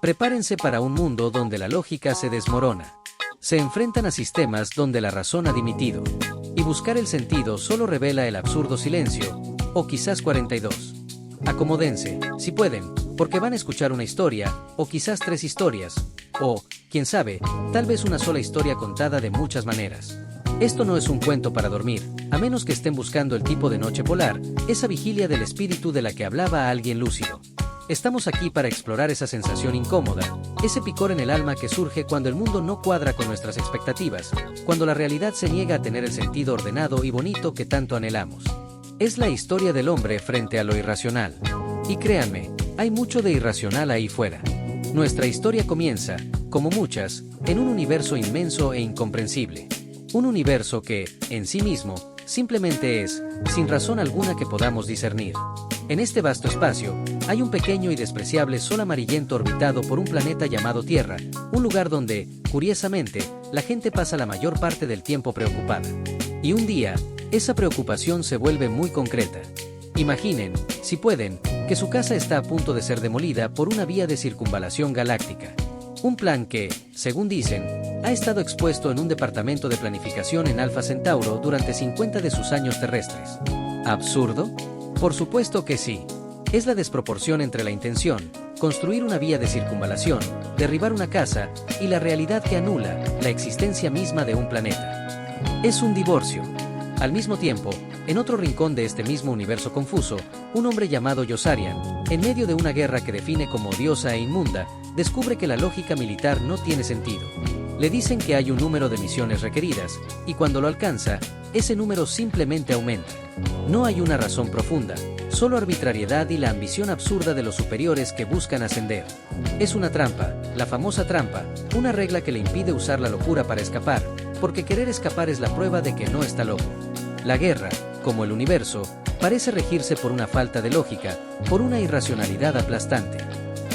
Prepárense para un mundo donde la lógica se desmorona. Se enfrentan a sistemas donde la razón ha dimitido. Y buscar el sentido solo revela el absurdo silencio, o quizás 42. Acomódense, si pueden, porque van a escuchar una historia, o quizás 3 historias, o, quién sabe, tal vez una sola historia contada de muchas maneras. Esto no es un cuento para dormir, a menos que estén buscando el tipo de noche polar, esa vigilia del espíritu de la que hablaba alguien lúcido. Estamos aquí para explorar esa sensación incómoda, ese picor en el alma que surge cuando el mundo no cuadra con nuestras expectativas, cuando la realidad se niega a tener el sentido ordenado y bonito que tanto anhelamos. Es la historia del hombre frente a lo irracional. Y créanme, hay mucho de irracional ahí fuera. Nuestra historia comienza, como muchas, en un universo inmenso e incomprensible. Un universo que, en sí mismo, simplemente es, sin razón alguna que podamos discernir. En este vasto espacio, hay un pequeño y despreciable sol amarillento orbitado por un planeta llamado Tierra, un lugar donde, curiosamente, la gente pasa la mayor parte del tiempo preocupada. Y un día, esa preocupación se vuelve muy concreta. Imaginen, si pueden, que su casa está a punto de ser demolida por una vía de circunvalación galáctica. Un plan que, según dicen, ha estado expuesto en un departamento de planificación en Alpha Centauro durante 50 de sus años terrestres. ¿Absurdo? Por supuesto que sí. Es la desproporción entre la intención, construir una vía de circunvalación, derribar una casa, y la realidad que anula la existencia misma de un planeta. Es un divorcio. Al mismo tiempo, en otro rincón de este mismo universo confuso, un hombre llamado Yossarian, en medio de una guerra que define como odiosa e inmunda, descubre que la lógica militar no tiene sentido. Le dicen que hay un número de misiones requeridas, y cuando lo alcanza, ese número simplemente aumenta. No hay una razón profunda, solo arbitrariedad y la ambición absurda de los superiores que buscan ascender. Es una trampa, la famosa trampa, una regla que le impide usar la locura para escapar, porque querer escapar es la prueba de que no está loco. La guerra, como el universo, parece regirse por una falta de lógica, por una irracionalidad aplastante.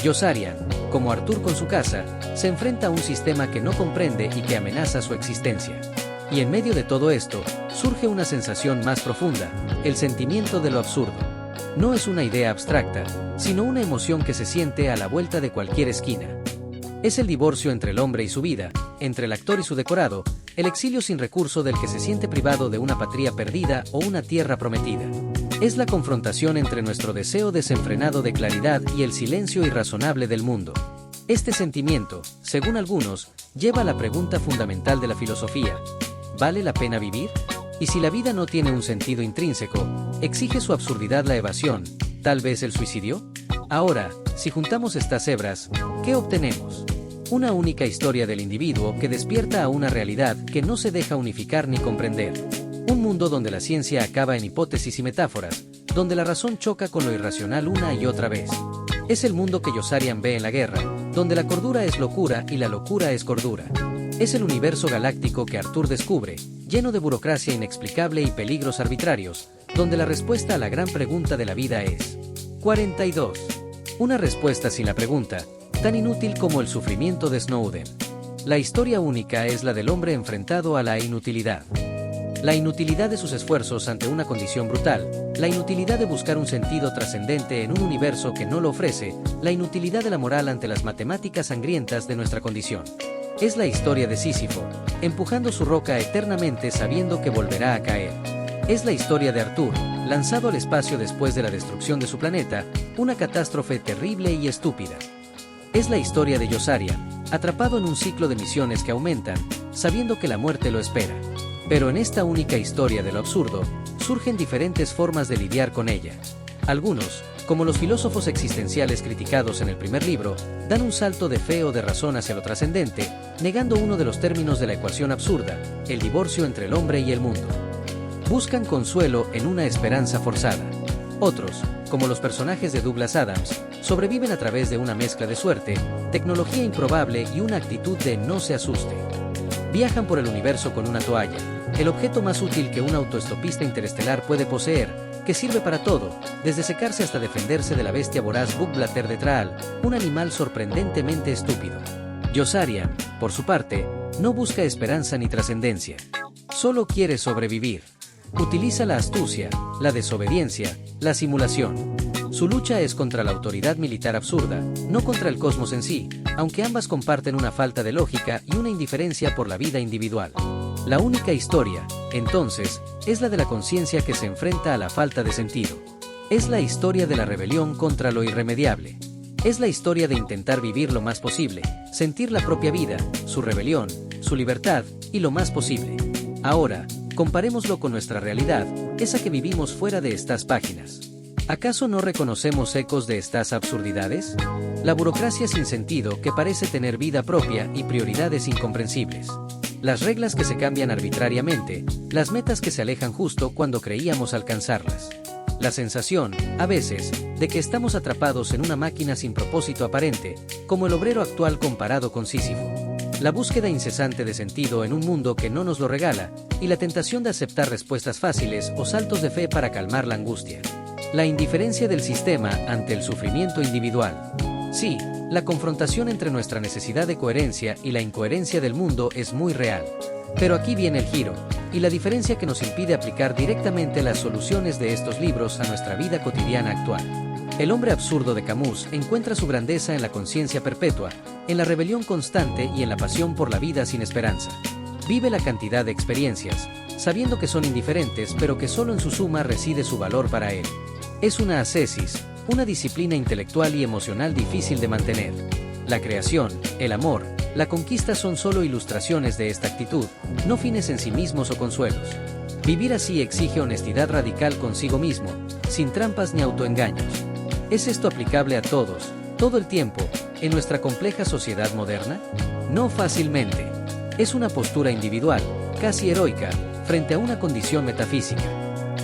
Yossarian, como Arthur con su casa, se enfrenta a un sistema que no comprende y que amenaza su existencia. Y en medio de todo esto, surge una sensación más profunda, el sentimiento de lo absurdo. No es una idea abstracta, sino una emoción que se siente a la vuelta de cualquier esquina. Es el divorcio entre el hombre y su vida, entre el actor y su decorado, el exilio sin recurso del que se siente privado de una patria perdida o una tierra prometida. Es la confrontación entre nuestro deseo desenfrenado de claridad y el silencio irrazonable del mundo. Este sentimiento, según algunos, lleva a la pregunta fundamental de la filosofía: ¿vale la pena vivir? Y si la vida no tiene un sentido intrínseco, ¿exige su absurdidad la evasión, tal vez el suicidio? Ahora, si juntamos estas hebras, ¿qué obtenemos? Una única historia del individuo que despierta a una realidad que no se deja unificar ni comprender. Un mundo donde la ciencia acaba en hipótesis y metáforas, donde la razón choca con lo irracional una y otra vez. Es el mundo que Yossarian ve en la guerra, donde la cordura es locura y la locura es cordura. Es el universo galáctico que Arthur descubre, lleno de burocracia inexplicable y peligros arbitrarios, donde la respuesta a la gran pregunta de la vida es 42. Una respuesta sin la pregunta, tan inútil como el sufrimiento de Snowden. La historia única es la del hombre enfrentado a la inutilidad. La inutilidad de sus esfuerzos ante una condición brutal, la inutilidad de buscar un sentido trascendente en un universo que no lo ofrece, la inutilidad de la moral ante las matemáticas sangrientas de nuestra condición. Es la historia de Sísifo, empujando su roca eternamente sabiendo que volverá a caer. Es la historia de Arthur, lanzado al espacio después de la destrucción de su planeta, una catástrofe terrible y estúpida. Es la historia de Yossarian, atrapado en un ciclo de misiones que aumentan, sabiendo que la muerte lo espera. Pero en esta única historia de lo absurdo, surgen diferentes formas de lidiar con ella. Algunos, como los filósofos existenciales criticados en el primer libro, dan un salto de fe o de razón hacia lo trascendente, negando uno de los términos de la ecuación absurda, el divorcio entre el hombre y el mundo. Buscan consuelo en una esperanza forzada. Otros, como los personajes de Douglas Adams, sobreviven a través de una mezcla de suerte, tecnología improbable y una actitud de no se asuste. Viajan por el universo con una toalla, el objeto más útil que un autoestopista interestelar puede poseer, que sirve para todo, desde secarse hasta defenderse de la bestia voraz Bugblatter de Traal, un animal sorprendentemente estúpido. Yossarian, por su parte, no busca esperanza ni trascendencia. Solo quiere sobrevivir. Utiliza la astucia, la desobediencia, la simulación. Su lucha es contra la autoridad militar absurda, no contra el cosmos en sí, aunque ambas comparten una falta de lógica y una indiferencia por la vida individual. La única historia, entonces, es la de la conciencia que se enfrenta a la falta de sentido. Es la historia de la rebelión contra lo irremediable. Es la historia de intentar vivir lo más posible, sentir la propia vida, su rebelión, su libertad, y lo más posible. Ahora, comparémoslo con nuestra realidad, esa que vivimos fuera de estas páginas. ¿Acaso no reconocemos ecos de estas absurdidades? La burocracia sin sentido que parece tener vida propia y prioridades incomprensibles. Las reglas que se cambian arbitrariamente, las metas que se alejan justo cuando creíamos alcanzarlas. La sensación, a veces, de que estamos atrapados en una máquina sin propósito aparente, como el obrero actual comparado con Sísifo. La búsqueda incesante de sentido en un mundo que no nos lo regala, y la tentación de aceptar respuestas fáciles o saltos de fe para calmar la angustia. La indiferencia del sistema ante el sufrimiento individual. Sí, la confrontación entre nuestra necesidad de coherencia y la incoherencia del mundo es muy real. Pero aquí viene el giro, y la diferencia que nos impide aplicar directamente las soluciones de estos libros a nuestra vida cotidiana actual. El hombre absurdo de Camus encuentra su grandeza en la conciencia perpetua, en la rebelión constante y en la pasión por la vida sin esperanza. Vive la cantidad de experiencias, sabiendo que son indiferentes pero que solo en su suma reside su valor para él. Es una ascesis, una disciplina intelectual y emocional difícil de mantener. La creación, el amor, la conquista son solo ilustraciones de esta actitud, no fines en sí mismos o consuelos. Vivir así exige honestidad radical consigo mismo, sin trampas ni autoengaños. ¿Es esto aplicable a todos, todo el tiempo, en nuestra compleja sociedad moderna? No fácilmente. Es una postura individual, casi heroica, frente a una condición metafísica.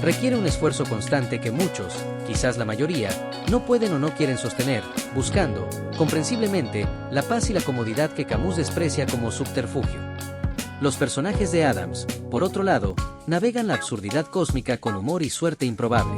Requiere un esfuerzo constante que muchos, quizás la mayoría, no pueden o no quieren sostener, buscando, comprensiblemente, la paz y la comodidad que Camus desprecia como subterfugio. Los personajes de Adams, por otro lado, navegan la absurdidad cósmica con humor y suerte improbable.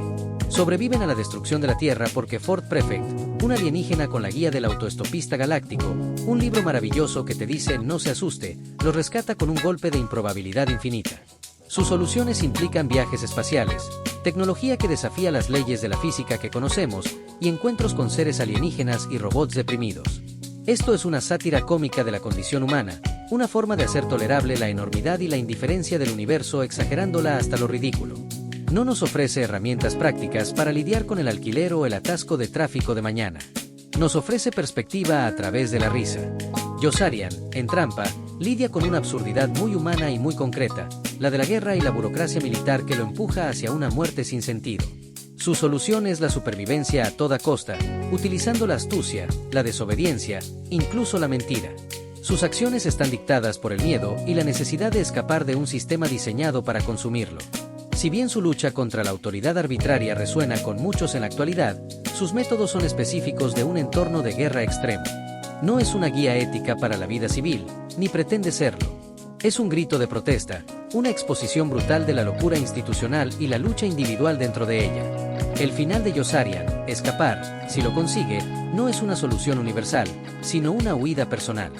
Sobreviven a la destrucción de la Tierra porque Ford Prefect, un alienígena con la guía del autoestopista galáctico, un libro maravilloso que te dice no se asuste, los rescata con un golpe de improbabilidad infinita. Sus soluciones implican viajes espaciales, tecnología que desafía las leyes de la física que conocemos, y encuentros con seres alienígenas y robots deprimidos. Esto es una sátira cómica de la condición humana, una forma de hacer tolerable la enormidad y la indiferencia del universo exagerándola hasta lo ridículo. No nos ofrece herramientas prácticas para lidiar con el alquiler o el atasco de tráfico de mañana. Nos ofrece perspectiva a través de la risa. Yossarian, en Trampa, lidia con una absurdidad muy humana y muy concreta, la de la guerra y la burocracia militar que lo empuja hacia una muerte sin sentido. Su solución es la supervivencia a toda costa, utilizando la astucia, la desobediencia, incluso la mentira. Sus acciones están dictadas por el miedo y la necesidad de escapar de un sistema diseñado para consumirlo. Si bien su lucha contra la autoridad arbitraria resuena con muchos en la actualidad, sus métodos son específicos de un entorno de guerra extremo. No es una guía ética para la vida civil, ni pretende serlo. Es un grito de protesta, una exposición brutal de la locura institucional y la lucha individual dentro de ella. El final de Yossarian, escapar, si lo consigue, no es una solución universal, sino una huida personal.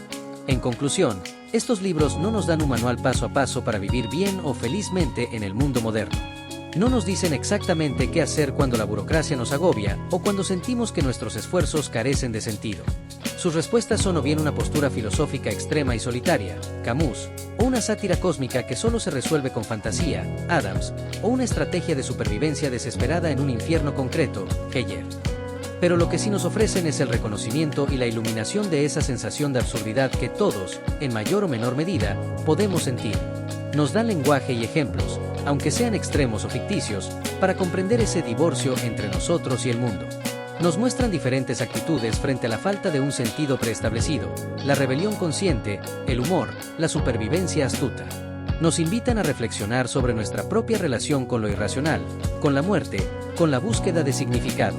En conclusión, estos libros no nos dan un manual paso a paso para vivir bien o felizmente en el mundo moderno. No nos dicen exactamente qué hacer cuando la burocracia nos agobia o cuando sentimos que nuestros esfuerzos carecen de sentido. Sus respuestas son o bien una postura filosófica extrema y solitaria, Camus, o una sátira cósmica que solo se resuelve con fantasía, Adams, o una estrategia de supervivencia desesperada en un infierno concreto, Heyer. Pero lo que sí nos ofrecen es el reconocimiento y la iluminación de esa sensación de absurdidad que todos, en mayor o menor medida, podemos sentir. Nos dan lenguaje y ejemplos, aunque sean extremos o ficticios, para comprender ese divorcio entre nosotros y el mundo. Nos muestran diferentes actitudes frente a la falta de un sentido preestablecido, la rebelión consciente, el humor, la supervivencia astuta. Nos invitan a reflexionar sobre nuestra propia relación con lo irracional, con la muerte, con la búsqueda de significado.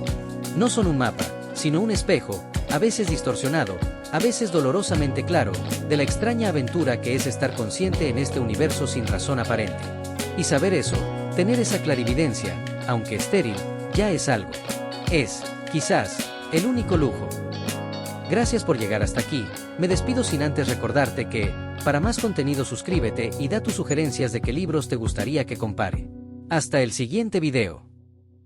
No son un mapa, sino un espejo, a veces distorsionado, a veces dolorosamente claro, de la extraña aventura que es estar consciente en este universo sin razón aparente. Y saber eso, tener esa clarividencia, aunque estéril, ya es algo. Es, quizás, el único lujo. Gracias por llegar hasta aquí, me despido sin antes recordarte que, para más contenido suscríbete y da tus sugerencias de qué libros te gustaría que compare. Hasta el siguiente video.